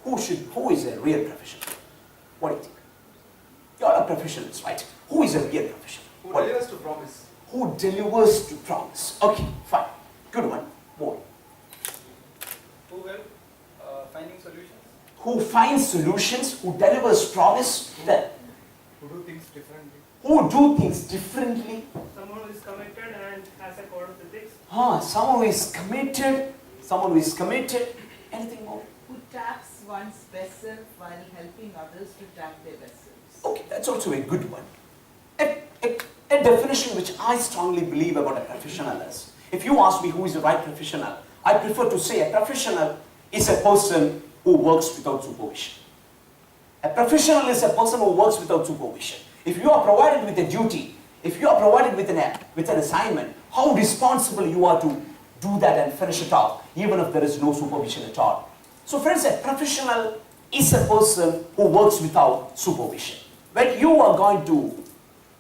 Who is a real professional? What do you think? You are a professionals, right? Who is a real professional? Who delivers to promise. Who delivers to promise? Okay, fine. Good one. More. Who will finding solutions. Who finds solutions, who delivers promise, then. Who do things differently. Who do things differently. Someone who is committed and has a code of ethics. Someone who is committed. Someone who is committed. Anything more? Who taps one's vessel while helping others to tap their vessels. Okay, that's also a good one. A definition which I strongly believe about a professional is, if you ask me who is the right professional, I prefer to say a professional is a person who works without supervision. A professional is a person who works without supervision. If you are provided with a duty, if you are provided with an assignment, how responsible you are to do that and finish it off, even if there is no supervision at all. So friends, a professional is a person who works without supervision. When you are going to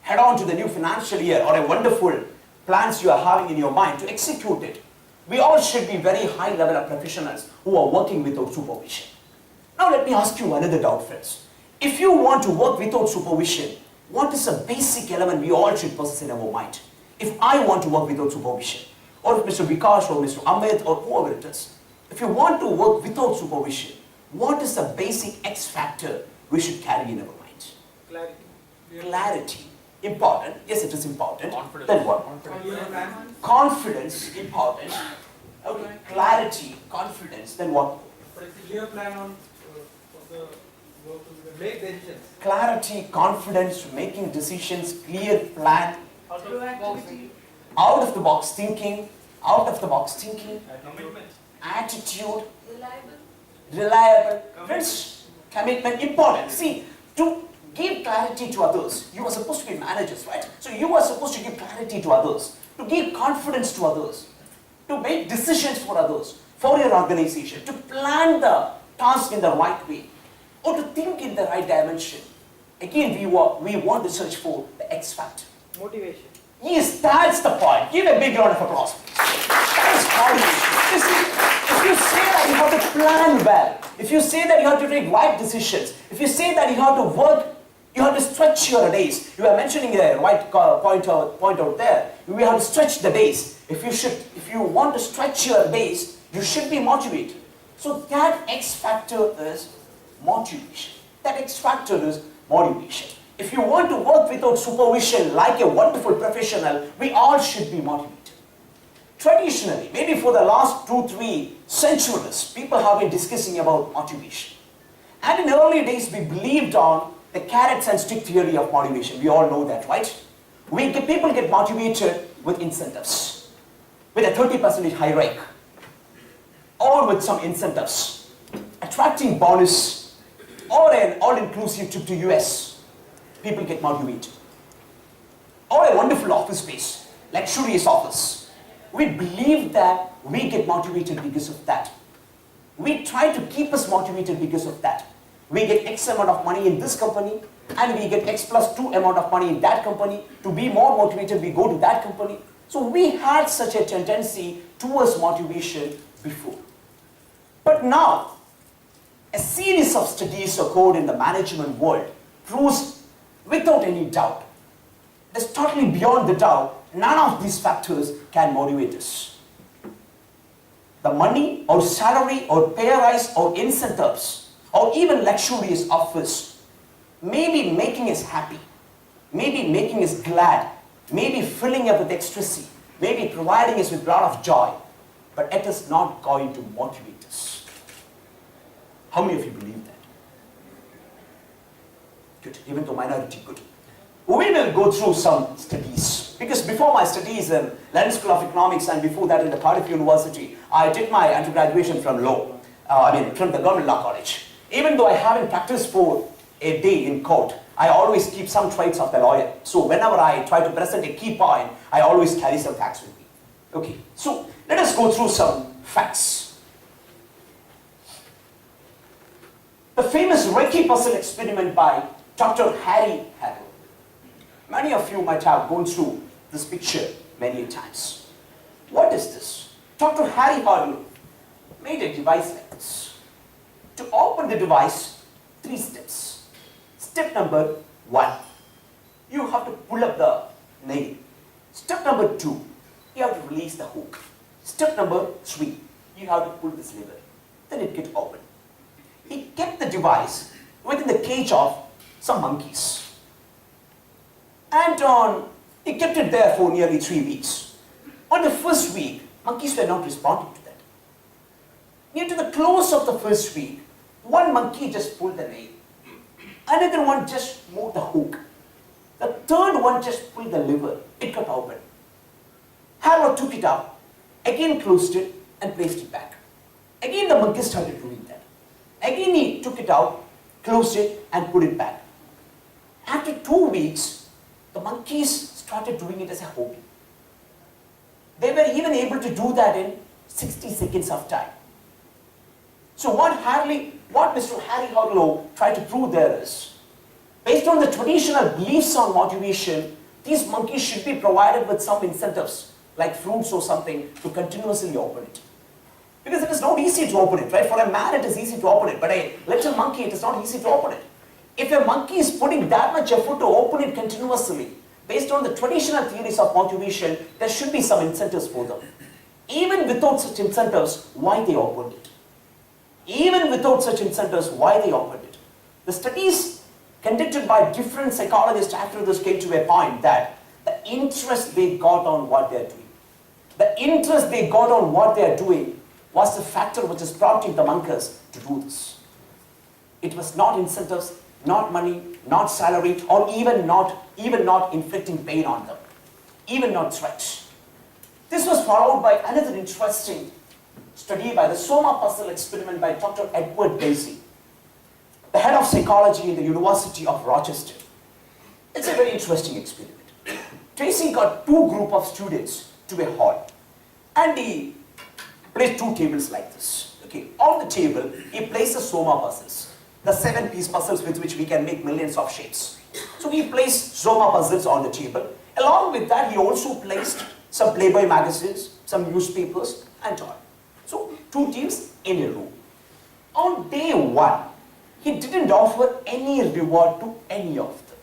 head on to the new financial year or a wonderful plans you are having in your mind to execute it, we all should be very high level of professionals who are working without supervision. Now let me ask you another doubt, friends. If you want to work without supervision, what is a basic element we all should possess in our mind? If I want to work without supervision, or if Mr. Vikash or Mr. Amit or whoever it is, if you want to work without supervision, what is the basic X factor we should carry in our mind? Clarity. Clarity. Important. Yes, it is important. Confidence. Then what? Confidence. Confidence. Important. Okay. Clarity. Confidence. Then what? But it's a clear plan on the work to make decisions. Clarity, confidence, making decisions, clear plan, Proactivity. out of the box thinking, Commitment. attitude, Reliable. reliable, friends, commitment, important. See, to give clarity to others, you are supposed to be managers, right? So you are supposed to give clarity to others, to give confidence to others, to make decisions for others, for your organization, to plan the task in the right way, or to think in the right dimension. Again, we want to search for the X factor. Motivation. Yes, that's the point. Give a big round of applause. That's motivation. You see, if you say that you have to plan well, if you say that you have to take right decisions, if you say that you have to work, you have to stretch your days. You are mentioning a right point out there. We have to stretch the days. If you want to stretch your days, you should be motivated. So that X factor is motivation. That X factor is motivation. If you want to work without supervision like a wonderful professional, we all should be motivated. Traditionally, maybe for the last 2-3 centuries, people have been discussing about motivation. And in early days, we believed on the carrots and stick theory of motivation. We all know that, right? People get motivated with incentives, with a 30% high rate, or with some incentives, attracting bonus, or an all-inclusive trip to US. People get motivated. Or a wonderful office space, luxurious office. We believe that we get motivated because of that. We try to keep us motivated because of that. We get X amount of money in this company, and we get X plus 2 amount of money in that company. To be more motivated, we go to that company. So we had such a tendency towards motivation before. But now, a series of studies occurred in the management world proves without any doubt, it's totally beyond the doubt, none of these factors can motivate us. The money or salary or pay rise or incentives or even luxurious office may be making us happy, may be making us glad, may be filling up with ecstasy, may be providing us with a lot of joy, but it is not going to motivate us. How many of you believe that? Good, even though minority, good. We will go through some studies, because before my studies in London School of Economics and before that in the Cardiff University, I did my undergraduation from law, from the Government Law College. Even though I haven't practiced for a day in court, I always keep some traits of the lawyer. So whenever I try to present a key point, I always carry some facts with me. Okay, so let us go through some facts. The famous Reiki puzzle experiment by Dr. Harry Hagel. Many of you might have gone through this picture many times. What is this? Dr. Harry Hagel made a device like this. to open the device, 3 steps. Step number 1, you have to pull up the nail. Step number 2, you have to release the hook. Step number 3, you have to pull this lever. Then it gets open. He kept the device within the cage of some monkeys. And he kept it there for nearly 3 weeks. On the first week, monkeys were not responding to that. Near to the close of the first week, one monkey just pulled the nail. Another one just moved the hook. The third one just pulled the lever. It got open. Harold took it up, again closed it and placed it back. Again the monkey started doing that. Again he took it out, closed it and put it back. After 2 weeks, the monkeys started doing it as a hobby. They were even able to do that in 60 seconds of time. So what Mr. Harry Harlow tried to prove there is, based on the traditional beliefs on motivation, these monkeys should be provided with some incentives, like fruits or something, to continuously open it. Because it is not easy to open it, right? For a man it is easy to open it, but a little monkey it is not easy to open it. If a monkey is putting that much effort to open it continuously, based on the traditional theories of motivation, there should be some incentives for them. Even without such incentives, why they opened it? Even without such incentives, why they opened it? The studies conducted by different psychologists after this came to a point that the interest they got on what they are doing, the interest they got on what they are doing was the factor which is prompting the monkeys to do this. It was not incentives, not money, not salary, or even not inflicting pain on them, even not threats. This was followed by another interesting study by the Soma puzzle experiment by Dr. Edward Dacey, the head of psychology in the University of Rochester. It's a very interesting experiment. Dacey got 2 groups of students to a hall, and he placed 2 tables like this. Okay, on the table, he placed the Soma puzzles, the 7-piece puzzles with which we can make millions of shapes. So he placed Soma puzzles on the table. Along with that, he also placed some Playboy magazines, some newspapers, and all. So 2 teams in a row. On day 1, he didn't offer any reward to any of them.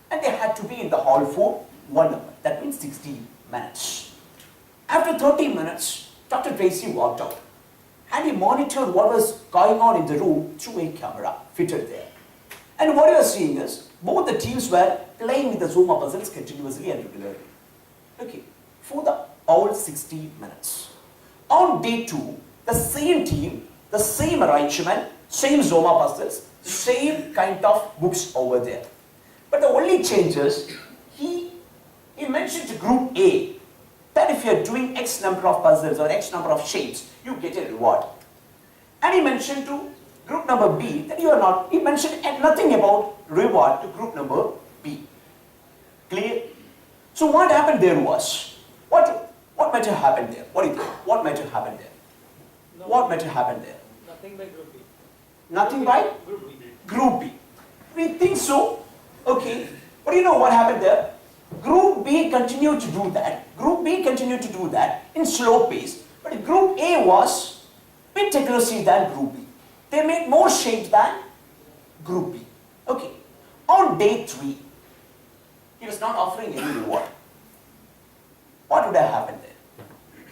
And they had to be in the hall for 1 hour. That means 60 minutes. After 30 minutes, Dr. Tracy walked out and he monitored what was going on in the room through a camera fitted there. And what you are seeing is, both the teams were playing with the Soma puzzles continuously and regularly. Okay, for the all 60 minutes. On day 2, the same team, the same arrangement, same Soma puzzles, same kind of books over there. But the only change is, he mentioned to group A that if you are doing X number of puzzles or X number of shapes, you get a reward. And he mentioned to group number B that you are not, he mentioned nothing about reward to group number B. Clear? So what happened there was, what might have happened there? What do you think? What might have happened there? No. What might have happened there? Nothing by group B. Nothing by Group B. group B. We think so. Okay. But you know what happened there? Group B continued to do that. Group B continued to do that in slow pace. But group A was a bit aggressive than group B. They made more shapes than group B. Okay. On day 3, he was not offering any reward. What would have happened there?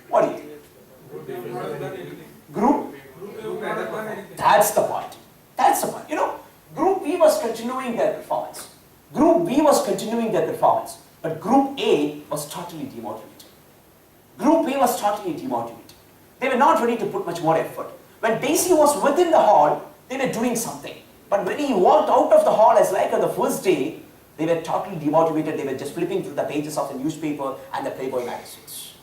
What do you think? Group? That's the point. That's the point. You know, group B was continuing their performance. Group B was continuing their performance. But group A was totally demotivated. Group A was totally demotivated. They were not ready to put much more effort. When Daisy was within the hall, they were doing something. But when he walked out of the hall, as like on the first day, they were totally demotivated. They were just flipping through the pages of the newspaper and the Playboy magazines.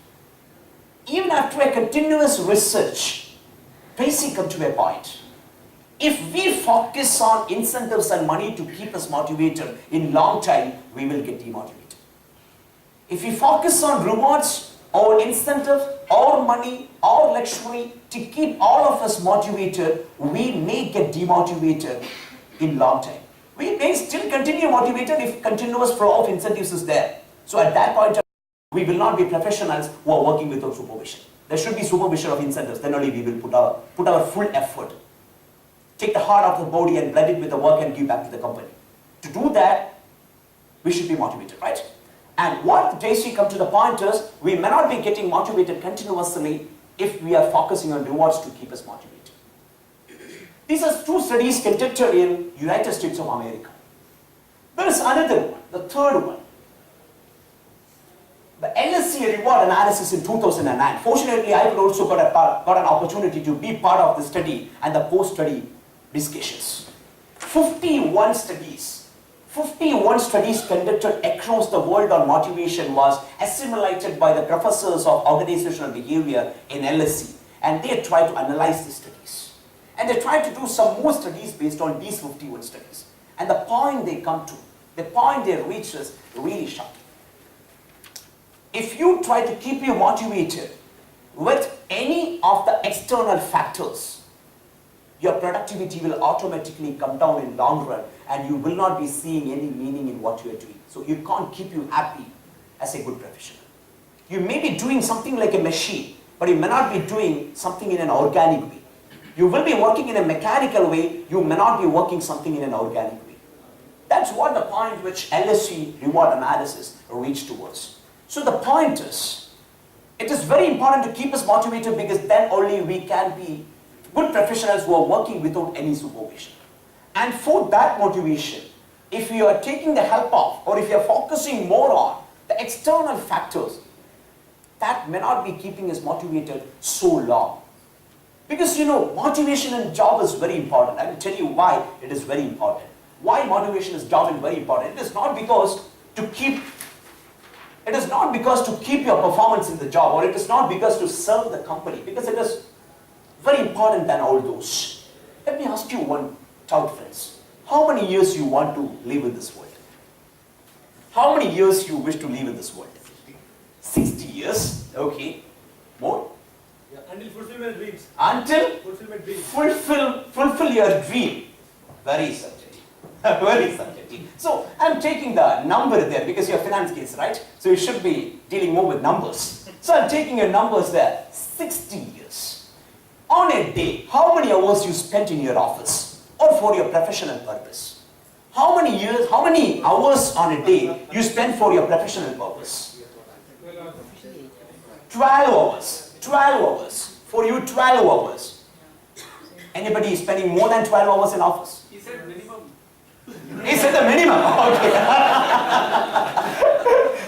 Even after a continuous research, Tracy come to a point. If we focus on incentives and money to keep us motivated in long time, we will get demotivated. If we focus on rewards or incentives or money or luxury to keep all of us motivated, we may get demotivated in long time. We may still continue motivated if continuous flow of incentives is there. So at that point, we will not be professionals who are working without supervision. There should be supervision of incentives, then only we will put our full effort take the heart out of the body and blend it with the work and give back to the company. To do that, we should be motivated, right? And what basically come to the point is, we may not be getting motivated continuously if we are focusing on rewards to keep us motivated. These are two studies conducted in United States of America. There is another one, the third one. The LSC reward analysis in 2009. Fortunately, I also got an opportunity to be part of the study and the post-study discussions. 51 studies conducted across the world on motivation was assimilated by the professors of organizational behavior in LSC, and they tried to analyze the studies. And they tried to do some more studies based on these 51 studies. And the point they come to, the point they reach is really shocking. If you try to keep you motivated with any of the external factors, your productivity will automatically come down in long run and you will not be seeing any meaning in what you are doing. So you can't keep you happy as a good professional. You may be doing something like a machine, but you may not be doing something in an organic way. You will be working in a mechanical way, you may not be working something in an organic way. That's what the point which LSC reward analysis reached towards. So the point is, it is very important to keep us motivated because then only we can be good professionals who are working without any supervision. And for that motivation, if you are taking the help of, or if you are focusing more on the external factors, that may not be keeping us motivated so long. Because motivation in job is very important. I will tell you why it is very important. Why motivation in job is very important. It is not because to keep your performance in the job, or it is not because to serve the company, because it is very important than all those. Let me ask you one doubt, friends. How many years you want to live in this world? How many years you wish to live in this world? 60 years. Okay. More? Yeah, until fulfillment dreams. Until Fulfillment dreams. fulfill your dream. Very subjective. Very subjective. So I'm taking the number there because you're finance kids, right? So you should be dealing more with numbers. So I'm taking your numbers there. 60 years. On a day, how many hours you spent in your office or for your professional purpose? How many hours on a day you spend for your professional purpose? 12 hours. 12 hours. For you, 12 hours. Anybody spending more than 12 hours in office? He said minimum. He said the minimum. Okay.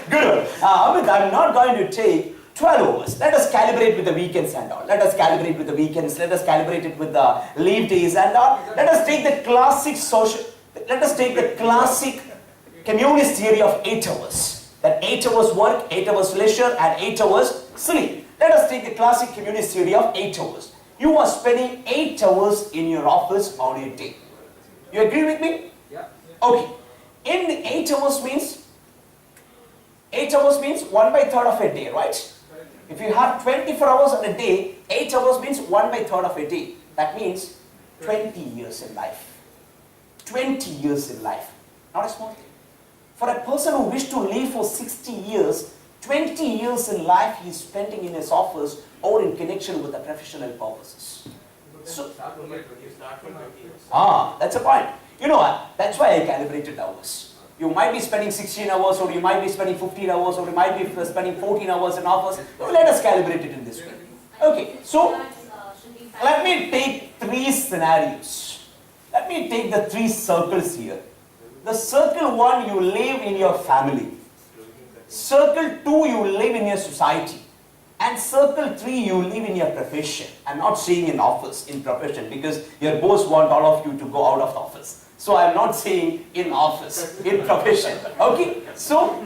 Good. Amit, I'm not going to take 12 hours. Let us calibrate with the weekends and all. Let us calibrate with the weekends. Let us calibrate it with the leave days and all. Let us take the classic communist theory of 8 hours. That 8 hours work, 8 hours leisure, and 8 hours sleep. Let us take the classic communist theory of 8 hours. You are spending 8 hours in your office on a day. You agree with me? Yeah. Okay. In the 8 hours means 1/3 of a day, right? If you have 24 hours in a day, 8 hours means 1/3 of a day. That means 20 years in life. 20 years in life. Not a small thing. For a person who wishes to live for 60 years, 20 years in life he is spending in his office or in connection with the professional purposes. So, Start from 20 years. that's a point. You know what? That's why I calibrated hours. You might be spending 16 hours, or you might be spending 15 hours, or you might be spending 14 hours in office. Let us calibrate it in this way. Okay, so let me take 3 scenarios. Let me take the 3 circles here. The circle 1, you live in your family. Circle 2, you live in your society. And circle 3, you live in your profession. I'm not saying in office, in profession, because your boss want all of you to go out of the office. So I'm not saying in office, in profession. Okay? So,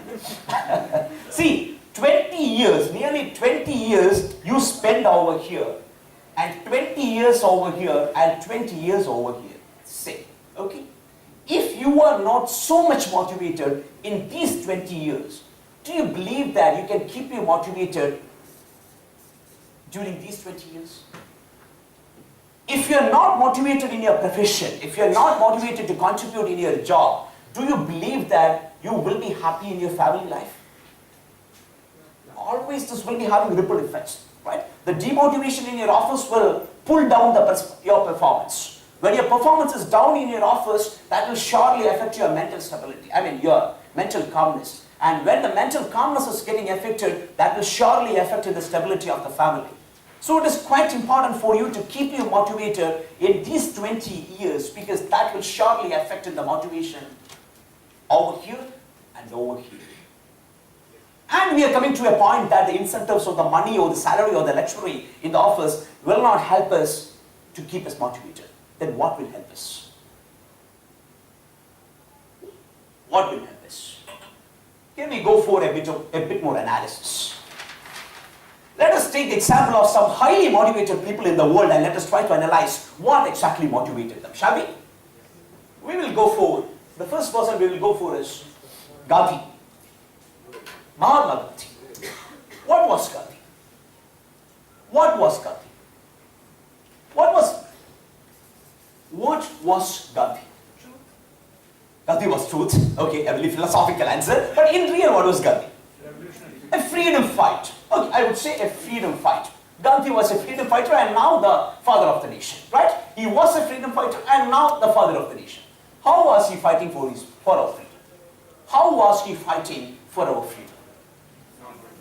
see, 20 years, nearly 20 years you spend over here, and 20 years over here, and 20 years over here. Same. Okay? If you are not so much motivated in these 20 years, do you believe that you can keep you motivated during these 20 years? If you are not motivated in your profession, if you are not motivated to contribute in your job, do you believe that you will be happy in your family life? Always this will be having ripple effects, right? The demotivation in your office will pull down your performance. When your performance is down in your office, that will surely affect your mental stability. I mean, your mental calmness. And when the mental calmness is getting affected, that will surely affect the stability of the family. So it is quite important for you to keep you motivated in these 20 years, because that will surely affect the motivation over here and over here. And we are coming to a point that the incentives of the money or the salary or the luxury in the office will not help us to keep us motivated. Then what will help us? What will help us? Here we go for a bit more analysis. Let us take the example of some highly motivated people in the world and let us try to analyze what exactly motivated them, shall we? We will go for, the first person we will go for is Gandhi. Mahatma Gandhi. What was Gandhi? What was Gandhi? What was Gandhi? Gandhi was truth. Okay, a very philosophical answer. But in real, what was Gandhi? A freedom fight. Okay, I would say a freedom fight. Gandhi was a freedom fighter and now the father of the nation. Right? He was a freedom fighter and now the father of the nation. How was he fighting for our freedom? How was he fighting for our freedom?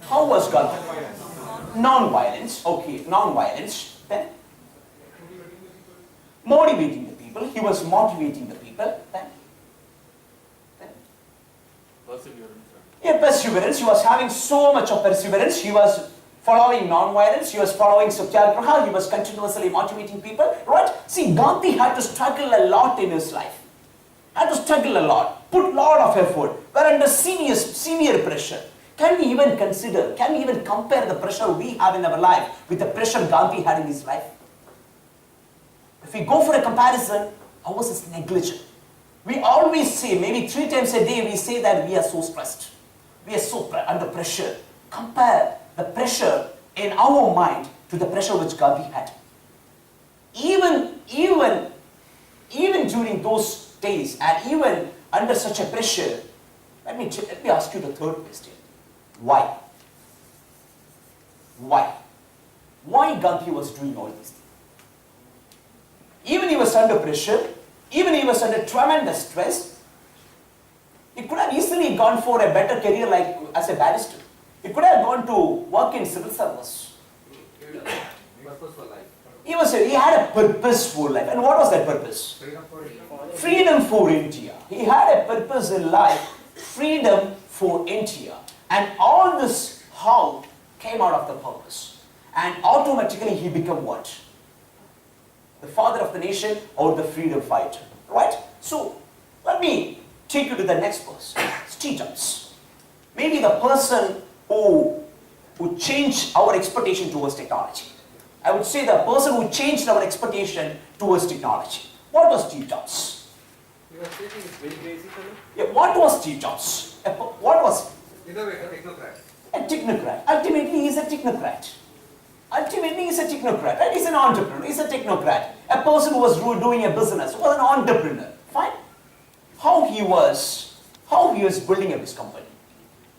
How was Gandhi? Non-violence. Okay, non-violence. Then motivating the people. He was motivating the people. Then Perseverance. yeah, perseverance. He was having so much of perseverance. He was following non-violence. He was following satyagraha. He was continuously motivating people. Right? See, Gandhi had to struggle a lot in his life. Had to struggle a lot. Put a lot of effort. Were under severe pressure. Can we even consider, can we even compare the pressure we have in our life with the pressure Gandhi had in his life? If we go for a comparison, ours is negligent. We always say, maybe 3 times a day, we say that we are so stressed. We are so under pressure. Compare the pressure in our mind to the pressure which Gandhi had. Even during those days and even under such a pressure, let me ask you the third question. Why? Why? Why Gandhi was doing all these things? Even he was under pressure, even he was under tremendous stress, he could have easily gone for a better career like as a barrister. He could have gone to work in civil service. Purpose for life. He had a purposeful life. And what was that purpose? Freedom for India. Freedom for India. He had a purpose in life, freedom for India. And all this how came out of the purpose. And automatically he became what? The father of the nation or the freedom fighter. Right? So, let me take you to the next person. Steve Jobs. Maybe the person who changed our expectation towards technology. I would say the person who changed our expectation towards technology. What was Steve Jobs? You are stating it's very basically Yeah, what was Steve Jobs? What was innovator, technocrat. a technocrat? Ultimately, he's a technocrat. Ultimately, he's a technocrat. Right? He's an entrepreneur. He's a technocrat. A person who was doing a business, was an entrepreneur. Fine. How he was building up his company.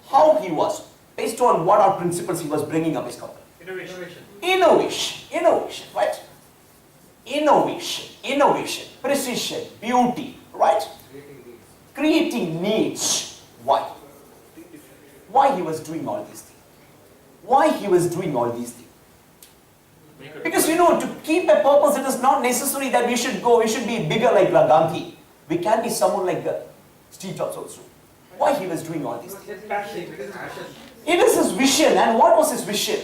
How he was, based on what our principles he was bringing up his company. Innovation, right? Innovation, precision, beauty, right? Creating needs. Why? Why he was doing all these things? Why he was doing all these things? Because to keep a purpose, it is not necessary that we should be bigger like Gandhi. We can be someone like Steve Jobs also. Why he was doing all these things? It is his vision. And what was his vision?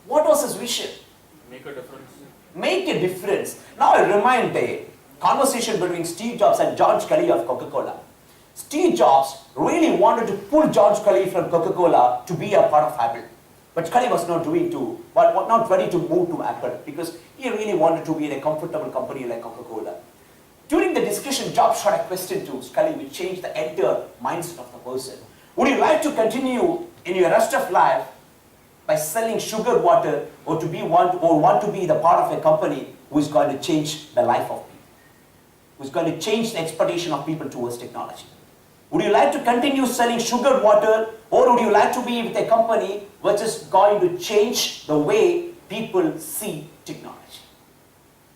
What was his vision? Make a difference. Make a difference. Now I remind a conversation between Steve Jobs and George Kelly of Coca-Cola. Steve Jobs really wanted to pull George Kelly from Coca-Cola to be a part of Apple. But Kelly was not ready to move to Apple because he really wanted to be in a comfortable company like Coca-Cola. During the discussion, Jobs had a question to Scully which changed the entire mindset of the person. Would you like to continue in your rest of life by selling sugar water or want to be the part of a company who is going to change the life of people, who is going to change the expectation of people towards technology? Would you like to continue selling sugar water or would you like to be with a company which is going to change the way people see technology?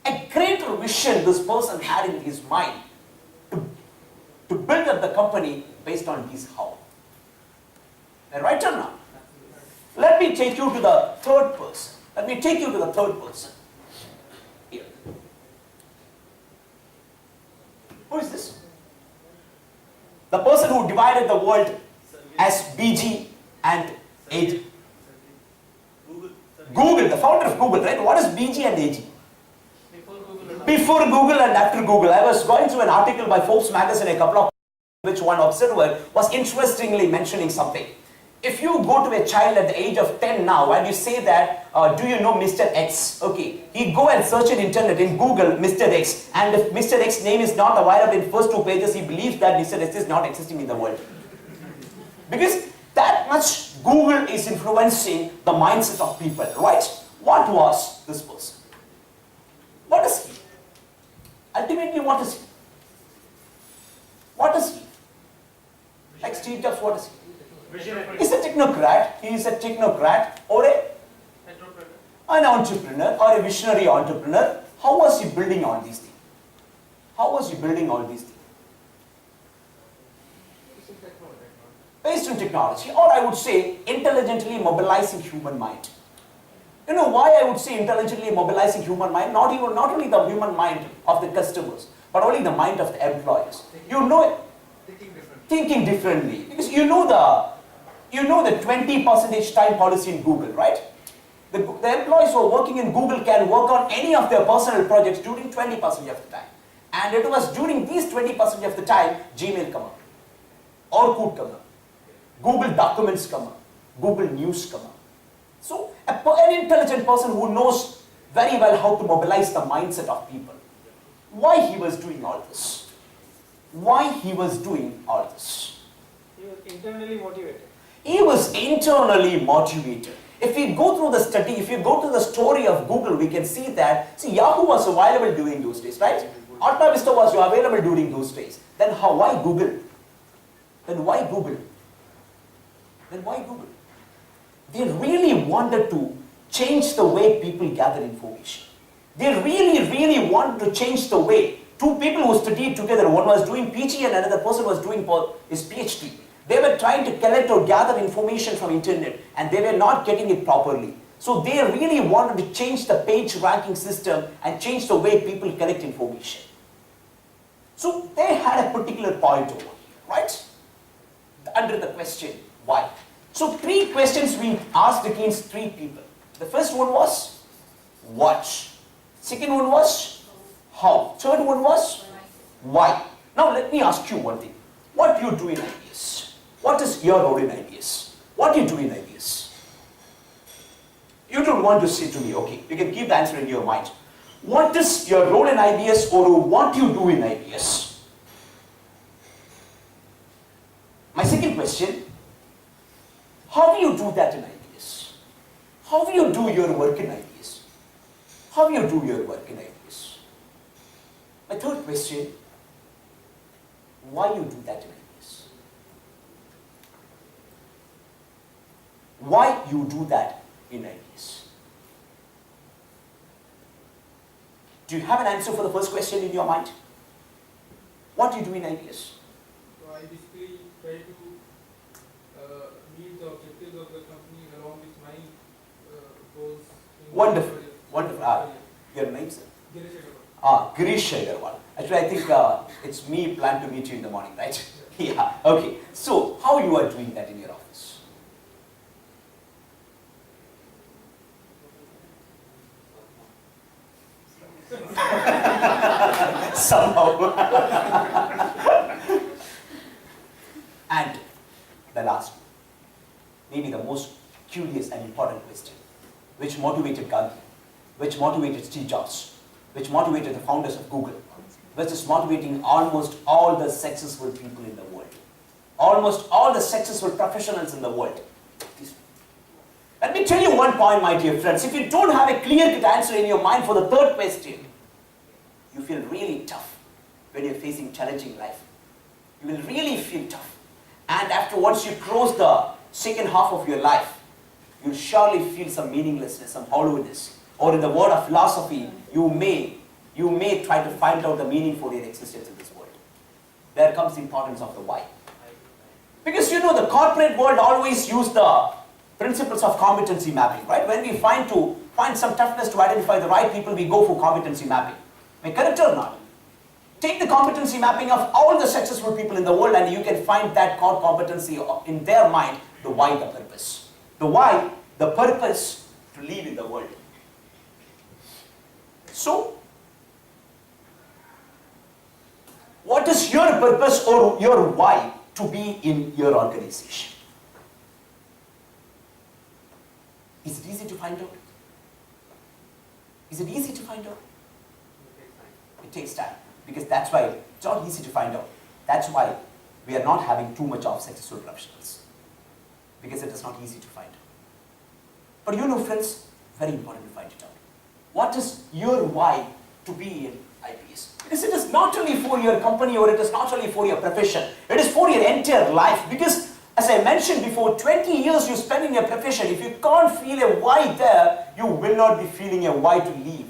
A greater vision this person had in his mind to build up the company based on his how. Am I right or not? Let me take you to the third person. Let me take you to the third person. Here. Who is this? The person who divided the world as BG and AG. Google, the founder of Google, right? What is BG and AG? Before Google and after Google. I was going through an article by Forbes magazine a couple of which one observer was interestingly mentioning something. If you go to a child at the age of 10 now and you say that, do you know Mr. X? Okay, he go and search in internet, in Google, Mr. X, and if Mr. X name is not available in first 2 pages, he believes that Mr. X is not existing in the world. Because that much Google is influencing the mindset of people, right? What was this person? What is he? Ultimately, what is he? What is he? Like Steve Jobs, what is he? He's a technocrat. He is a technocrat or an entrepreneur or a visionary entrepreneur. How was he building all these things? How was he building all these things? Based on technology, or I would say intelligently mobilizing human mind. You know why I would say intelligently mobilizing human mind? Not only the human mind of the customers, but only the mind of the employees. You know, thinking differently. Because you know the 20% time policy in Google, right? The employees who are working in Google can work on any of their personal projects during 20% of the time. And it was during these 20% of the time, Gmail come up, Orkut come up, Google Documents come up, Google News come up. So, an intelligent person who knows very well how to mobilize the mindset of people. Why he was doing all this? Why he was doing all this? He was internally motivated. He was internally motivated. If we go through the study, if you go to the story of Google, we can see that, see, Yahoo was available during those days, right? Alta Vista was available during those days. Then how, why Google? Then why Google? Then why Google? They really wanted to change the way people gather information. They really wanted to change the way. 2 people who studied together, one was doing PG and another person was doing his PhD. They were trying to collect or gather information from internet and they were not getting it properly. So they really wanted to change the page ranking system and change the way people collect information. So they had a particular point over here, right? Under the question, why? So 3 questions we asked against 3 people. The first one was, what? Second one was, how? Third one was, why? Now let me ask you one thing. What do you do in IBS? What is your role in IBS? What do you do in IBS? You don't want to say to me, okay, you can keep the answer in your mind. What is your role in IBS or what do you do in IBS? My second question, how do you do that in IBS? How do you do your work in IBS? How do you do your work in IBS? My third question, why you do that in IBS? Why you do that in IBS? Do you have an answer for the first question in your mind? What do you do in IBS? So I basically try to meet the objectives of the company along with my goals. Wonderful, wonderful. Your name, sir? Girish Agarwal. Girish Agarwal. Actually, I think it's me plan to meet you in the morning, right? Yeah, okay. So, how you are doing that in your office? Somehow. And the last one, maybe the most curious and important question, which motivated Gandhi, which motivated Steve Jobs, which motivated the founders of Google, which is motivating almost all the successful people in the world, almost all the successful professionals in the world. Let me tell you one point, my dear friends. If you don't have a clear-cut answer in your mind for the third question, you feel really tough when you're facing challenging life. You will really feel tough. And after once you cross the second half of your life, you'll surely feel some meaninglessness, some hollowness. Or in the word of philosophy, you may you may try to find out the meaning for your existence in this world. There comes the importance of the why. Because you know the corporate world always use the principles of competency mapping, right? When we find some toughness to identify the right people, we go for competency mapping. Am I correct or not? Take the competency mapping of all the successful people in the world and you can find that core competency in their mind, the why, the purpose. The why, the purpose to live in the world. So, what is your purpose or your why to be in your organization? Is it easy to find out? Is it easy to find out? It takes time. Because that's why it's not easy to find out. That's why we are not having too much of successful professionals. Because it is not easy to find out. But you know friends, very important to find it out. What is your why to be in IBS? Because it is not only for your company or it is not only for your profession. It is for your entire life. Because as I mentioned before, 20 years you spend in your profession. If you can't feel a why there, you will not be feeling a why to leave.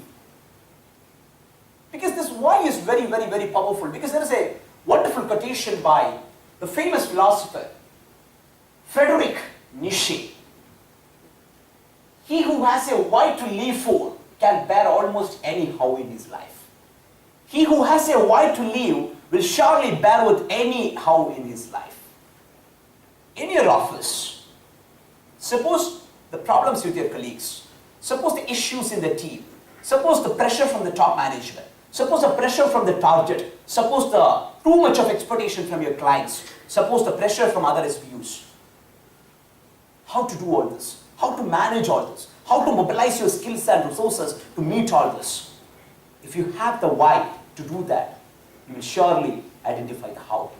Because this why is very, very, very powerful. Because there is a wonderful quotation by the famous philosopher, Friedrich Nietzsche. He who has a why to live for can bear almost any how in his life. He who has a why to live will surely bear with any how in his life. In your office, suppose the problems with your colleagues, suppose the issues in the team, suppose the pressure from the top management, suppose the pressure from the target, suppose the too much of expectation from your clients, suppose the pressure from other SBUs. How to do all this? How to manage all this? How to mobilize your skills and resources to meet all this? If you have the why to do that, you will surely identify the how.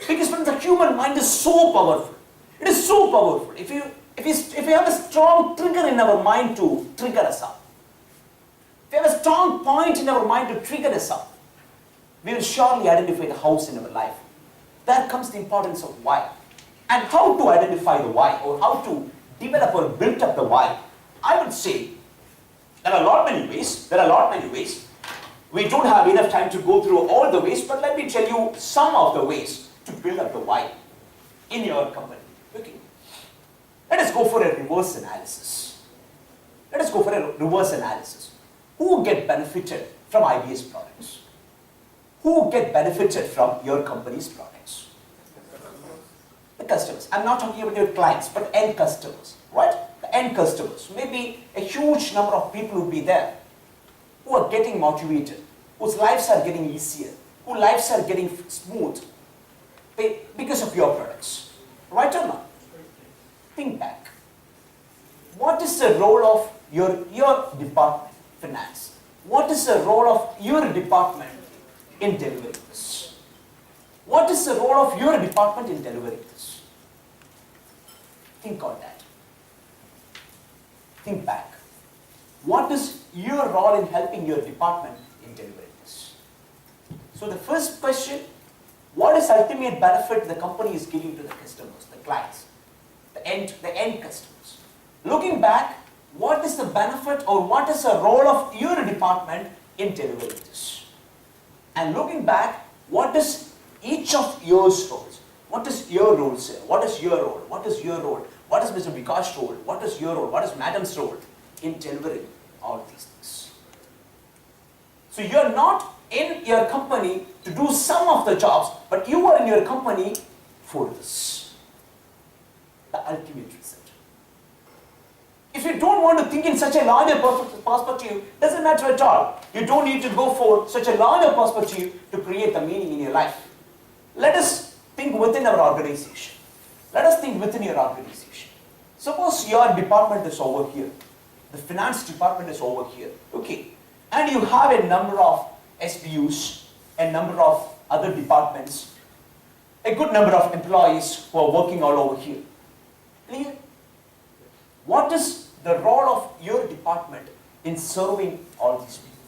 Because when the human mind is so powerful, it is so powerful. If you have a strong trigger in our mind to trigger us up, if we have a strong point in our mind to trigger us up, we will surely identify the hows in our life. There comes the importance of why. And how to identify the why or how to develop or build up the why. I would say there are a lot many ways. We don't have enough time to go through all the ways, but let me tell you some of the ways to build up the why in your company. Okay. Let us go for a reverse analysis. Who get benefited from IBS products? Who get benefited from your company's products? The customers. I'm not talking about your clients, but end customers, right? The end customers. Maybe a huge number of people will be there who are getting motivated, whose lives are getting easier, whose lives are getting smooth because of your products. Right or not? Think back. What is the role of your department? Finance. What is the role of your department in delivering this? What is the role of your department in delivering this? Think on that. Think back. What is your role in helping your department in delivering this? So the first question, what is ultimate benefit the company is giving to the customers, the clients, the end customers? Looking back, what is the benefit or what is the role of your department in delivering this? And looking back, what is each of your roles? What is your role, sir? What is your role? What is your role? What is Mr. Vikash's role? What is your role? What is Madam's role in delivering all these things? So you are not in your company to do some of the jobs, but you are in your company for this. The ultimate result. If you don't want to think in such a larger perspective, doesn't matter at all. You don't need to go for such a larger perspective to create the meaning in your life. Let us think within our organization. Let us think within your organization. Suppose your department is over here. The finance department is over here. Okay. And you have a number of SBUs, a number of other departments, a good number of employees who are working all over here. Clear? What is the role of your department in serving all these people?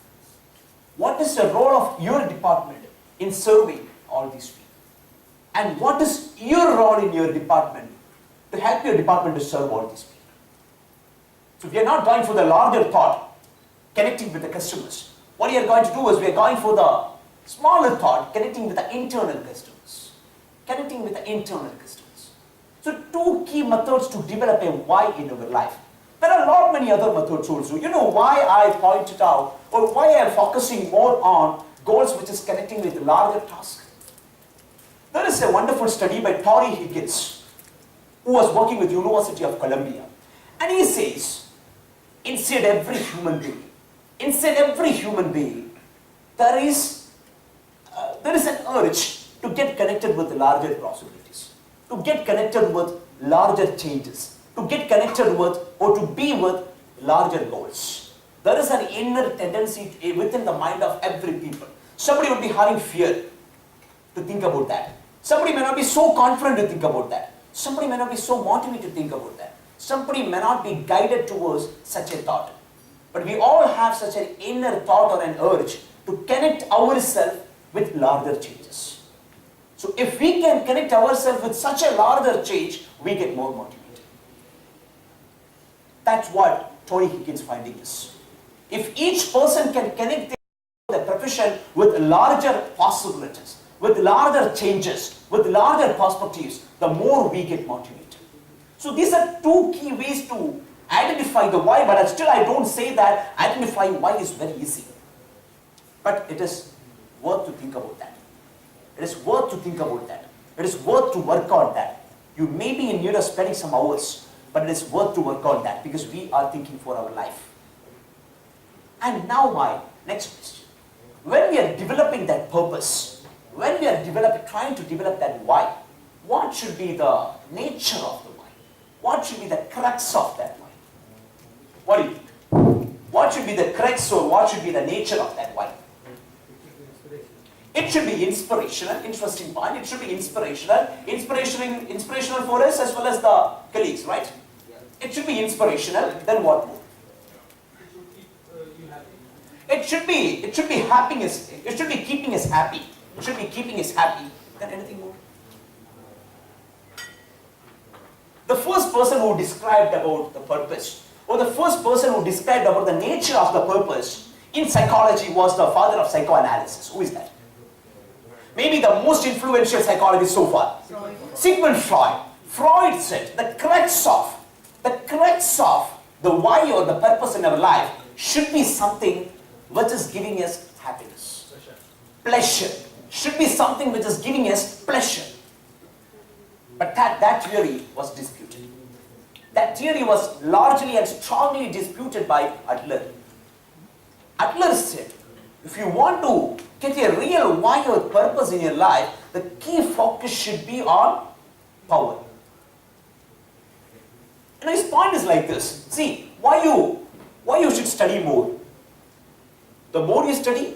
What is the role of your department in serving all these people? And what is your role in your department to help your department to serve all these people? So we are not going for the larger thought, connecting with the customers. what we are going to do is we are going for the smaller thought, connecting with the internal customers. Connecting with the internal customers. So two key methods to develop a why in our life. There are a lot many other methods also. You know why I pointed out, or why I am focusing more on goals which is connecting with larger tasks. There is a wonderful study by Tori Higgins, who was working with University of Columbia. And he says, inside every human being, there is an urge to get connected with larger possibilities, to get connected with larger changes, to get connected with or to be with larger goals. There is an inner tendency within the mind of every people. Somebody would be having fear to think about that. Somebody may not be so confident to think about that. Somebody may not be so motivated to think about that. Somebody may not be guided towards such a thought. But we all have such an inner thought or an urge to connect ourselves with larger changes. So if we can connect ourselves with such a larger change, we get more motivated. That's what Tony Higgins' finding is. If each person can connect their profession with larger possibilities, with larger changes, with larger perspectives, the more we get motivated. So these are two key ways to identify the why, but still I don't say that identifying why is very easy. But it is worth to think about that. It is worth to think about that. It is worth to work on that. You may be in need of spending some hours, but it is worth to work on that because we are thinking for our life. And now my next question. When we are developing that purpose, when we are trying to develop that why, what should be the nature of the why? What should be the crux of that why? What do you think? What should be the crux or what should be the nature of that why? It should be inspirational, interesting point. It should be inspirational for us as well as the colleagues, right? It should be inspirational, then what more? It should be happiness. It should be keeping us happy. It should be keeping us happy. Then anything more? The first person who described about the purpose, or the first person who described about the nature of the purpose in psychology was the father of psychoanalysis. Who is that? Maybe the most influential psychologist so far. Sigmund Freud. Freud said the crux of the why or the purpose in our life should be something which is giving us happiness. Pleasure. Should be something which is giving us pleasure. But that theory was disputed. That theory was largely and strongly disputed by Adler. Adler said, if you want to get a real why or purpose in your life, the key focus should be on power. And his point is like this. See, why you should study more. The more you study,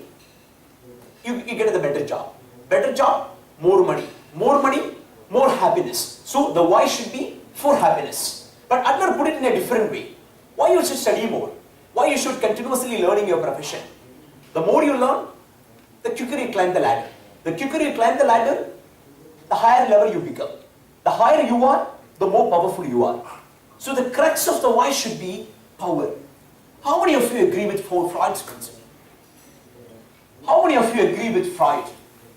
you get a better job. Better job, more money. More money, more happiness. So the why should be for happiness. But Adler put it in a different way. Why you should study more? Why you should continuously learning your profession? The more you learn, the quicker you climb the ladder. The quicker you climb the ladder, the higher level you become. The higher you are, the more powerful you are. So the crux of the why should be power. How many of you agree with Freud's principle? How many of you agree with Freud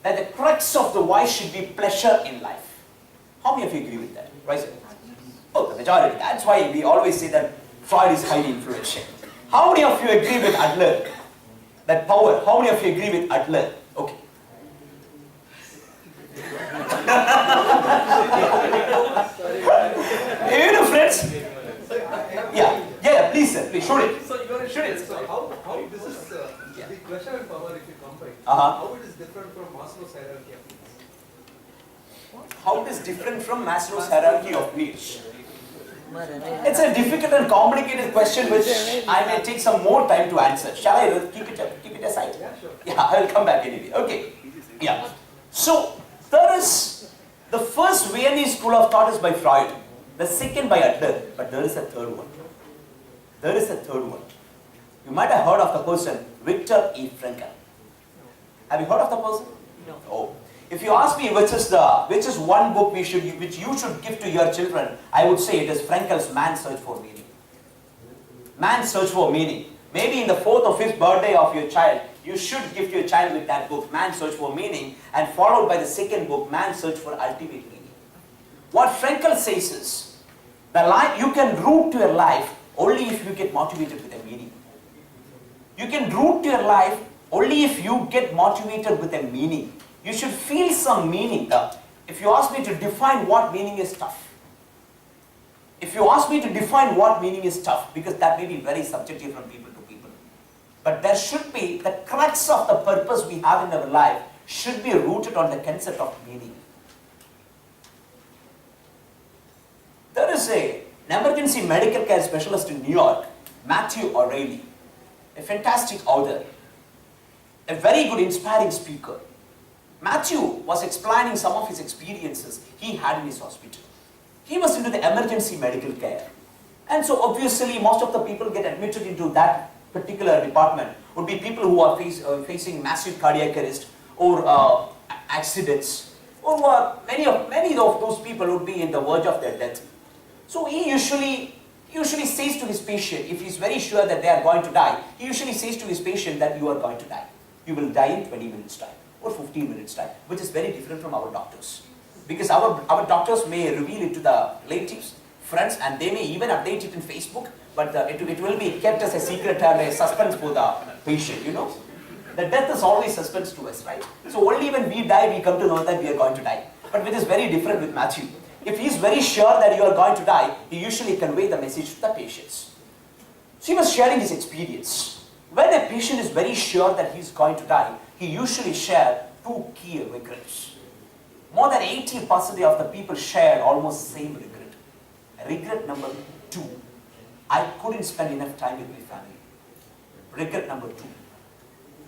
that the crux of the why should be pleasure in life? How many of you agree with that? Right? Oh, the majority. That's why we always say that Freud is highly influential. How many of you agree with Adler? That power. How many of you agree with Adler? Okay. You know, friends? Yeah, please, sir. Please, shoot it. So you are Shoot it. So how this is the pleasure and power if you combine? Uh-huh. How it is different from Maslow's hierarchy of needs? How it is different from Maslow's hierarchy of needs? It's a difficult and complicated question which I may take some more time to answer. Shall I keep it aside? Yeah, sure. Yeah, I will come back anyway. Okay. Yeah. So there is the first Viennese school of thought is by Freud, the second by Adler, but there is a third one. There is a third one. You might have heard of the person Viktor E. Frankl. Have you heard of the person? No. Oh. If you ask me which is one book which you should give to your children, I would say it is Frankel's Man's Search for Meaning. Man's Search for Meaning. Maybe in the 4th or 5th birthday of your child, You should gift your child with that book, Man's Search for Meaning, and followed by the second book, Man's Search for Ultimate Meaning. What Frankel says is, you can root to your life only if you get motivated with a meaning. You can root to your life only if you get motivated with a meaning. You should feel some meaning. If you ask me to define what meaning is tough, if you ask me to define what meaning is tough, because that may be very subjective from people to people. But there should be, the crux of the purpose we have in our life should be rooted on the concept of meaning. There is an emergency medical care specialist in New York, Matthew O'Reilly, a fantastic author, a very good inspiring speaker. Matthew was explaining some of his experiences he had in his hospital. He was into the emergency medical care. And so obviously most of the people get admitted into that particular department would be people who are facing massive cardiac arrest or accidents, or who are, many of those people would be in the verge of their death. So he usually says to his patient, if he's very sure that they are going to die, he usually says to his patient that you are going to die. You will die in 20 minutes time or 15 minutes time, which is very different from our doctors. Because our doctors may reveal it to the relatives, friends, and they may even update it in Facebook, but it will be kept as a secret and a suspense for the patient, you know. The death is always suspense to us, right? So only when we die, we come to know that we are going to die. But which is very different with Matthew. If he is very sure that you are going to die, he usually convey the message to the patients. So he was sharing his experience. When a patient is very sure that he is going to die, he usually shares two key regrets. More than 80% of the people share almost the same regret. Regret number 2, I couldn't spend enough time with my family. Regret number 2,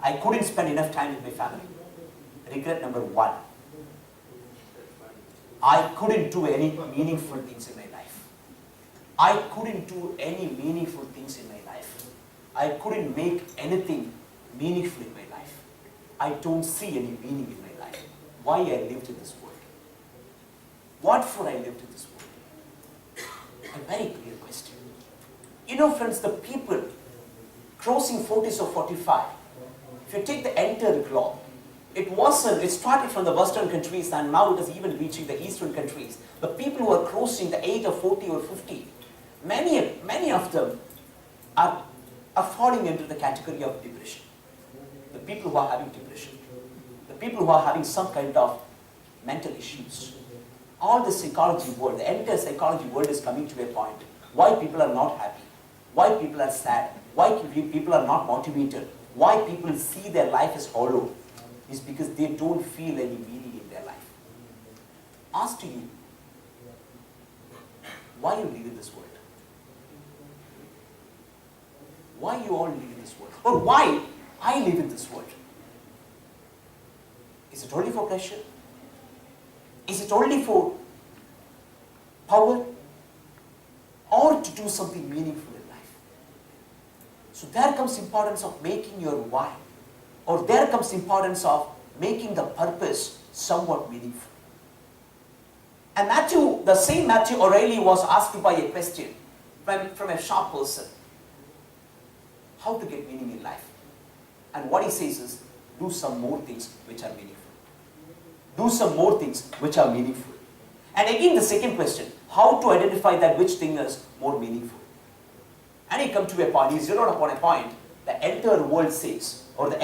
I couldn't spend enough time with my family. Regret number 1, I couldn't do any meaningful things in my life. I couldn't do any meaningful things in my life. I couldn't make anything meaningful in my life. I don't see any meaning in my life. Why I lived in this world? What for I lived in this world? A very clear question. You know, friends, the people crossing 40s or 45, if you take the entire globe, it started from the Western countries and now it is even reaching the Eastern countries. The people who are crossing the age of 40 or 50, many of them are falling into the category of depression. The people who are having depression, the people who are having some kind of mental issues. All the psychology world, the entire psychology world is coming to a point. Why people are not happy, why people are sad, why people are not motivated, why people see their life as hollow, is because they don't feel any meaning in their life. Ask to you, why you live in this world? Why you all live in this world? Or why I live in this world? Is it only for pleasure? Is it only for power? Or to do something meaningful in life? So there comes importance of making your why. Or there comes importance of making the purpose somewhat meaningful. And the same Matthew O'Reilly was asked by a question from a sharp person. How to get meaning in life? And what he says is, do some more things which are meaningful. Do some more things which are meaningful. And again the second question, how to identify that which thing is more meaningful? And he comes to a point, he zeroed upon a point, the entire world says, or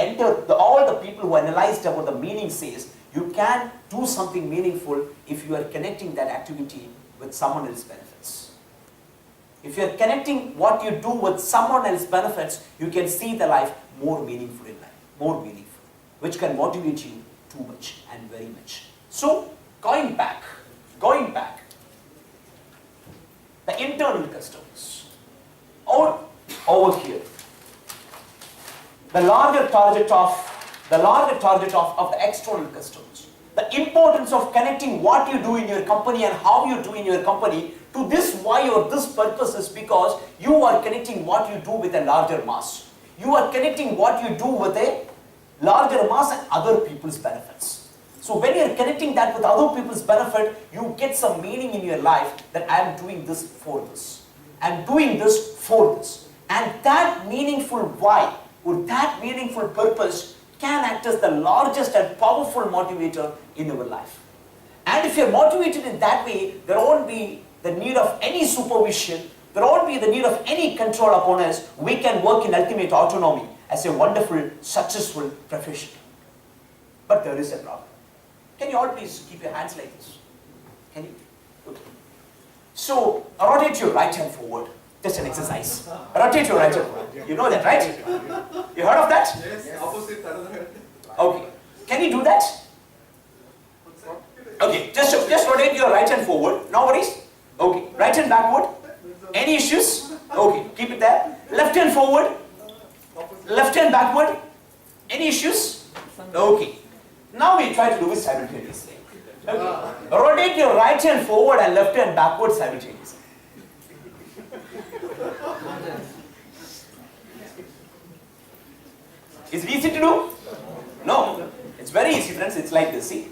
all the people who analyzed about the meaning says, you can do something meaningful if you are connecting that activity with someone else's benefits. If you are connecting what you do with someone else's benefits, you can see the life more meaningful in life, more meaningful, which can motivate you too much and very much. So, going back, the internal customers, or over here, the larger target of the external customers. The importance of connecting what you do in your company and how you do in your company to this why or this purpose is because you are connecting what you do with a larger mass. You are connecting what you do with a larger mass and other people's benefits. So when you are connecting that with other people's benefit, you get some meaning in your life that I am doing this for this. I am doing this for this. And that meaningful why Would that meaningful purpose can act as the largest and powerful motivator in our life. And if you're motivated in that way, there won't be the need of any supervision, there won't be the need of any control upon us. We can work in ultimate autonomy as a wonderful, successful profession. But there is a problem. Can you all please keep your hands like this? Can you? Okay. So, rotate your right hand forward. Just an exercise. Rotate your right hand forward. You know that, right? You heard of that? Yes, opposite another. Okay. Can you do that? Okay, just rotate your right hand forward. No worries. Okay, right hand backward. Any issues? Okay, keep it there. Left hand forward. Left hand backward. Any issues? Okay. Now we try to do it simultaneously. Okay. Rotate your right hand forward and left hand backward simultaneously. Is it easy to do? No. It's very easy, friends. It's like this. See?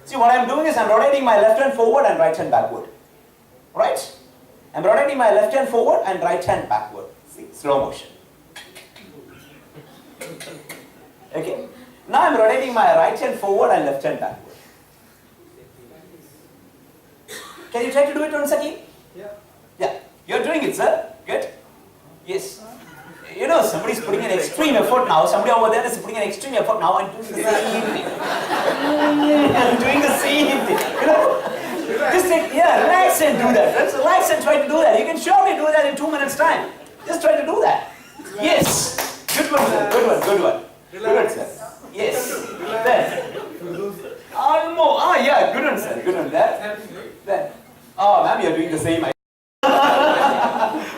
See, what I'm doing is I'm rotating my left hand forward and right hand backward. Right? I'm rotating my left hand forward and right hand backward. See? Slow motion. Okay? Now I'm rotating my right hand forward and left hand backward. Can you try to do it once again? Yeah. Yeah. You're doing it, sir. Good? Yes. You know, somebody's putting an extreme effort now. Somebody over there is putting an extreme effort now and doing the same thing. And doing the same thing. You know? Just take, yeah, relax and do that. Let's relax and try to do that. You can surely do that in 2 minutes' time. Just try to do that. Yes. Good one, sir. Good one, good one. Good one, sir. Yes. Then. Almost. Ah, yeah, good one, sir. Good one. There. Then. Oh, ma'am, you're doing the same.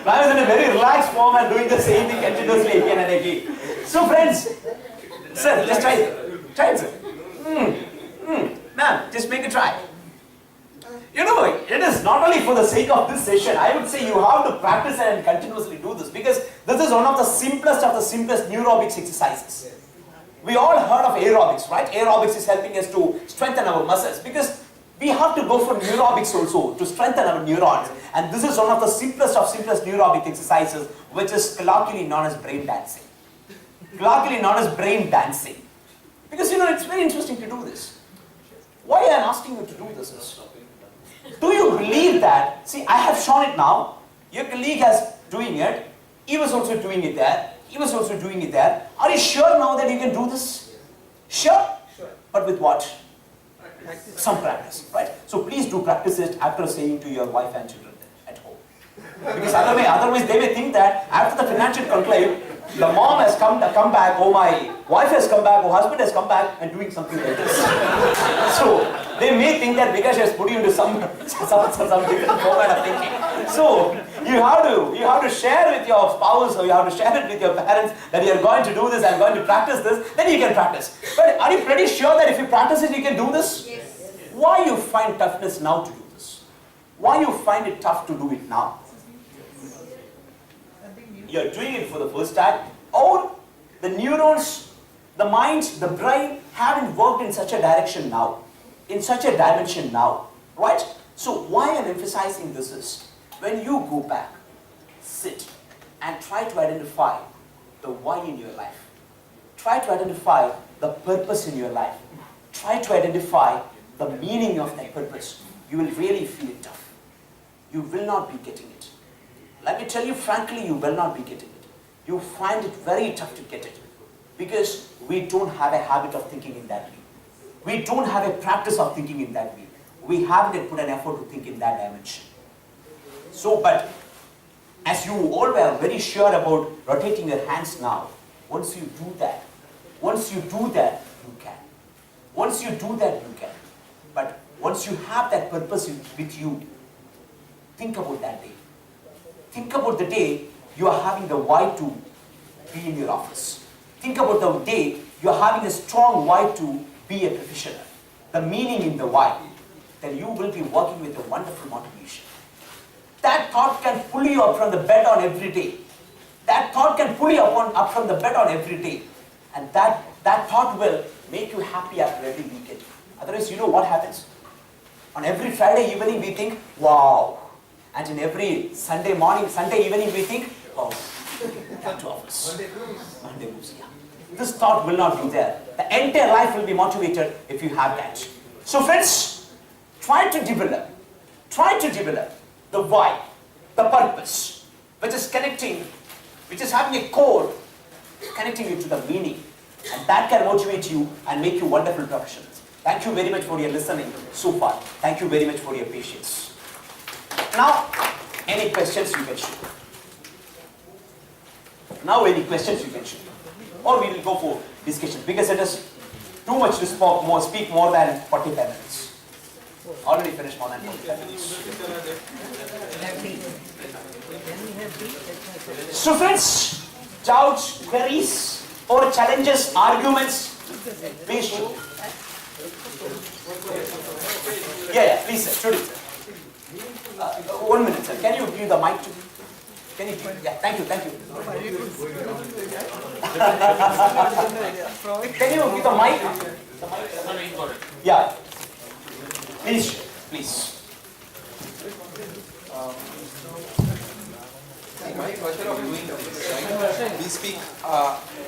I was in a very relaxed form and doing the same thing continuously again and again. So friends, sir, just try it. Try it, sir. Ma'am, just make a try. You know, it is not only for the sake of this session, I would say you have to practice and continuously do this because this is one of the simplest neurobics exercises. We all heard of aerobics, right? Aerobics is helping us to strengthen our muscles because we have to go for neurobics also to strengthen our neurons. And this is one of the simplest neurobic exercises, which is colloquially known as brain dancing. Colloquially known as brain dancing. Because you know, it's very interesting to do this. Why I am asking you to do this is, do you believe that, see, I have shown it now, your colleague is doing it, he was also doing it there, he was also doing it there. Are you sure now that you can do this? Sure? Sure. But with what? Some practice, right? So please do practice it after saying to your wife and children at home. Because otherwise they may think that after the financial conclave, the mom has come back, or my wife has come back, or husband has come back and doing something like this. So they may think that because she has put you into some different format of thinking. So you have to share with your spouse or you have to share it with your parents that you are going to do this, I am going to practice this, then you can practice. But are you pretty sure that if you practice it, you can do this? Yes. Why you find toughness now to do this? Why you find it tough to do it now? You are doing it for the first time, or the neurons, the mind, the brain haven't worked in such a direction now, in such a dimension now, right? So why I am emphasizing this is, when you go back, sit and try to identify the why in your life. Try to identify the purpose in your life. Try to identify the meaning of that purpose. You will really feel it tough. You will not be getting it. Let me tell you frankly, you will not be getting it. You find it very tough to get it because we don't have a habit of thinking in that way. We don't have a practice of thinking in that way. We haven't put an effort to think in that dimension. So, but as you all were very sure about rotating your hands now, once you do that, you can. Once you do that, you can. But once you have that purpose with you, think about that day. Think about the day you are having the why to be in your office. Think about the day you are having a strong why to be a professional. The meaning in the why. Then you will be working with a wonderful motivation. That thought can pull you up from the bed on every day. That thought can pull you up from the bed on every day. And that thought will make you happy after every weekend. Otherwise, you know what happens? On every Friday evening, we think, wow. And in every Sunday evening, we think, Oh, back to office. Monday blues. Monday blues, yeah. This thought will not be there. The entire life will be motivated if you have that. So friends, try to develop the why, the purpose, which is connecting, which is having a core, connecting you to the meaning. And that can motivate you and make you wonderful professionals. Thank you very much for your listening so far. Thank you very much for your patience. Now, any questions you can shoot. Now any questions you can shoot. Or we will go for discussion because it is too much to speak more than 45 minutes. Already finished more than 45 minutes. So friends, doubts, queries, or challenges, arguments, please shoot. Yeah, please sir, shoot it sir. 1 minute sir, can you give the mic to me? Can you give, yeah, thank you. Can you give the mic? Yeah. Please. My pleasure of doing this, right? We speak,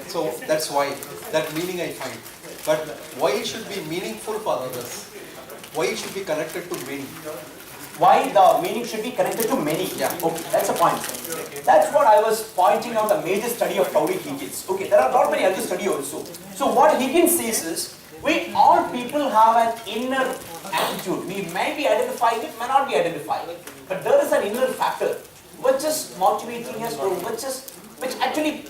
so that's why, that meaning I find. But why it should be meaningful for others? Why it should be connected to many? Why the meaning should be connected to many? Yeah. Okay, that's a point. That's what I was pointing out, the major study of Praveen Higgins. Okay, there are not many other studies also. So what Higgins says is, we all people have an inner attitude. We may be identifying it, may not be identifying it. But there is an inner factor which is motivating us, or which actually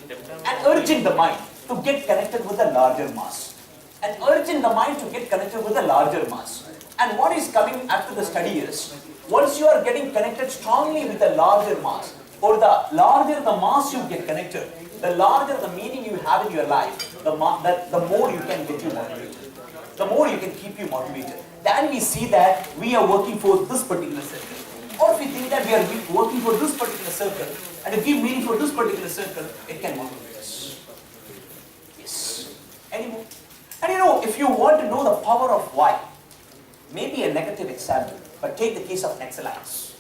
and urging the mind to get connected with a larger mass. And urging the mind to get connected with a larger mass. And what is coming after the study is, once you are getting connected strongly with a larger mass, or the larger the mass you get connected, the larger the meaning you have in your life, the more you can get you motivated. The more you can keep you motivated. Then we see that we are working for this particular circle. Or if we think that we are working for this particular circle, and if we give meaning for this particular circle, it can motivate us. Yes. Any more? And you know, if you want to know the power of why, maybe a negative example, but take the case of Naxalites.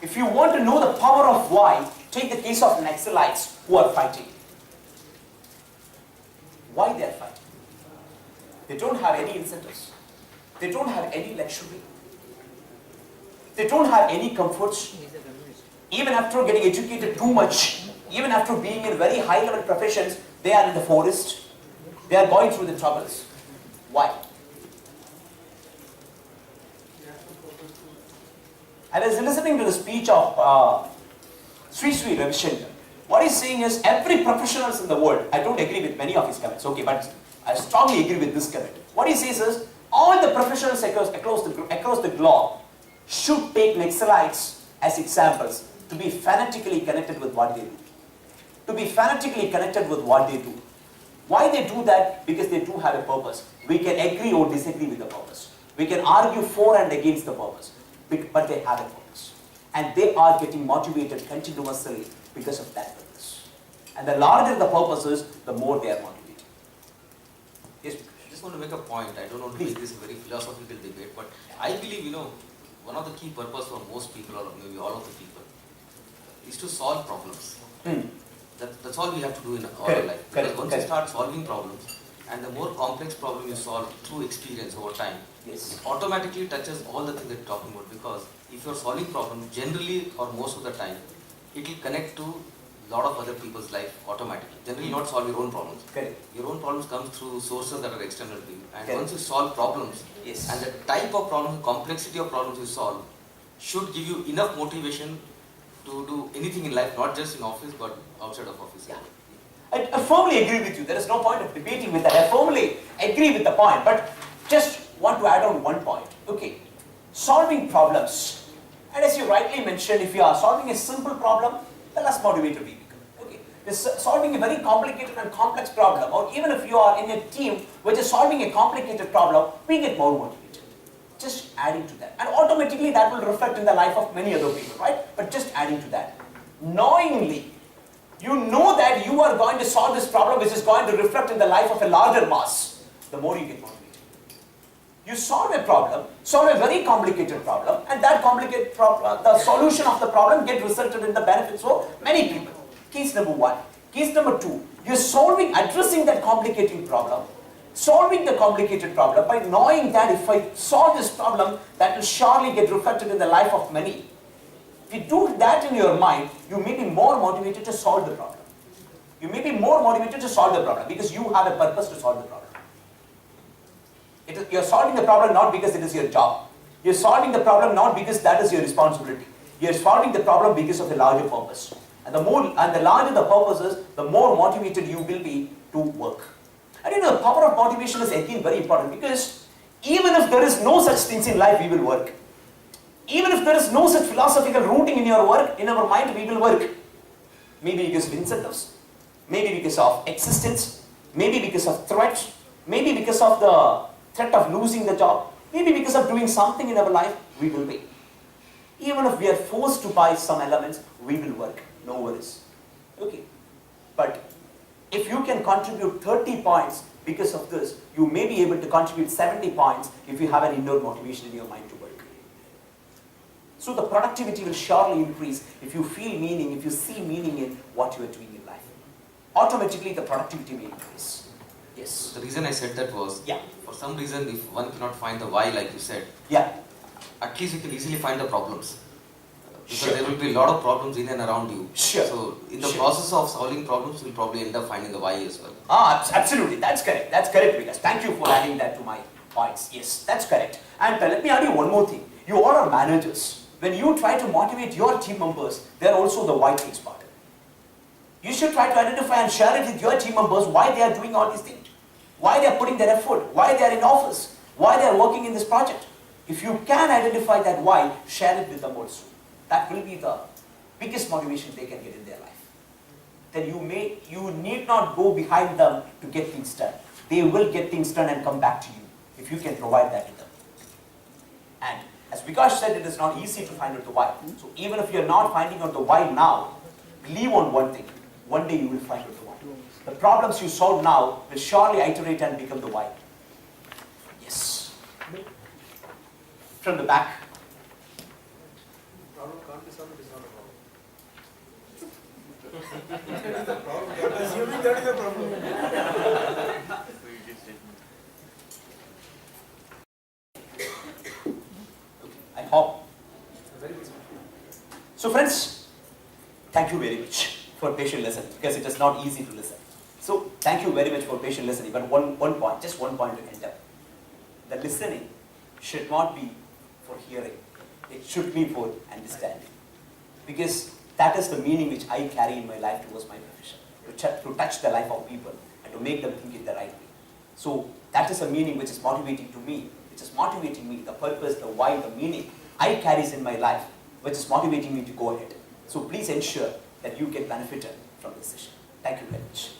If you want to know the power of why, take the case of Naxalites who are fighting. Why they are fighting? They don't have any incentives. They don't have any luxury. They don't have any comforts. Even after getting educated too much, even after being in very high level professions, they are in the forest. They are going through the troubles. Why? I was listening to the speech of Sri Ravi Shankar. What he's saying is, every professionals in the world, I don't agree with many of his comments, okay, but I strongly agree with this comment. What he says is, all the professionals across the globe should take Naxalites as examples to be fanatically connected with what they do. To be fanatically connected with what they do. Why they do that? Because they do have a purpose. We can agree or disagree with the purpose. We can argue for and against the purpose. But they have a purpose. And they are getting motivated continuously because of that purpose. And the larger the purpose is, the more they are motivated. Yes, I just want to make a point. I don't want to make this a very philosophical debate, but I believe, one of the key purpose for most people, or maybe all of the people, is to solve problems. That's all we have to do in our life. Because once you start solving problems, and the more complex problem you solve through experience over time, yes, it automatically touches all the things that you're talking about. Because if you're solving problems, generally or most of the time, it will connect to a lot of other people's life automatically. Generally not solve your own problems. correct. Your own problems come through sources that are external to you. And Correct. once you solve problems, Yes. and the type of problems, complexity of problems you solve, should give you enough motivation to do anything in life, not just in office, but outside of office. Yeah. I firmly agree with you. There is no point of debating with that. I firmly agree with the point, but just want to add on one point. Okay, solving problems. And as you rightly mentioned, if you are solving a simple problem, the less motivated we become. Okay, solving a very complicated and complex problem, or even if you are in a team which is solving a complicated problem, we get more motivated. Just adding to that. And automatically that will reflect in the life of many other people, right? But just adding to that. Knowingly, you know that you are going to solve this problem which is going to reflect in the life of a larger mass, the more you get motivated. You solve a problem, solve a very complicated problem, and that complicated problem, the solution of the problem get resulted in the benefits for many people. Case number one. Case number two, you're addressing that complicating problem, solving the complicated problem by knowing that if I solve this problem, that will surely get reflected in the life of many. If you do that in your mind, you may be more motivated to solve the problem. You may be more motivated to solve the problem because you have a purpose to solve the problem. You're solving the problem not because it is your job. You're solving the problem not because that is your responsibility. You're solving the problem because of a larger purpose. And the larger the purpose is, the more motivated you will be to work. And you know, the power of motivation is again very important because even if there is no such things in life, we will work. Even if there is no such philosophical rooting in your work, in our mind, we will work. Maybe because of incentives, maybe because of existence, maybe because of threats, maybe because of the threat of losing the job, maybe because of doing something in our life, we will be. Even if we are forced to buy some elements, we will work. No worries. Okay. But if you can contribute 30 points because of this, you may be able to contribute 70 points if you have an inner motivation in your mind to work. So the productivity will surely increase if you feel meaning, if you see meaning in what you are doing in life. Automatically the productivity will increase. Yes. The reason I said that was, Yeah. for some reason, if one cannot find the why, like you said, Yeah. at least you can easily find the problems. Because Sure. there will be a lot of problems in and around you. Sure. So, in the Sure. process of solving problems, you'll probably end up finding the why as well. Absolutely. That's correct. That's correct, Vikas. Thank you for adding that to my points. Yes, that's correct. And let me add you one more thing. You all are managers. When you try to motivate your team members, they're also the why takes part. You should try to identify and share it with your team members why they are doing all these things. Why they are putting their effort. Why they are in office. Why they are working in this project. If you can identify that why, share it with them also. That will be the biggest motivation they can get in their life. Then you need not go behind them to get things done. They will get things done and come back to you if you can provide that to them. And as Vikas said, it is not easy to find out the why. So even if you are not finding out the why now, believe on one thing. One day you will find out the why. The problems you solve now will surely iterate and become the why. Yes. From the back. Problem can't be solved, it is not a problem. That is the problem. Assuming that is the problem. I hope. So friends, thank you very much for patient listening because it is not easy to listen. So thank you very much for patient listening. But one point, just one point to end up. The listening should not be for hearing. It should be for understanding. Because that is the meaning which I carry in my life towards my profession. To touch the life of people and to make them think it the right way. So that is a meaning which is motivating to me. Which is motivating me, the purpose, the why, the meaning I carries in my life, which is motivating me to go ahead. So please ensure that you get benefited from this session. Thank you very much.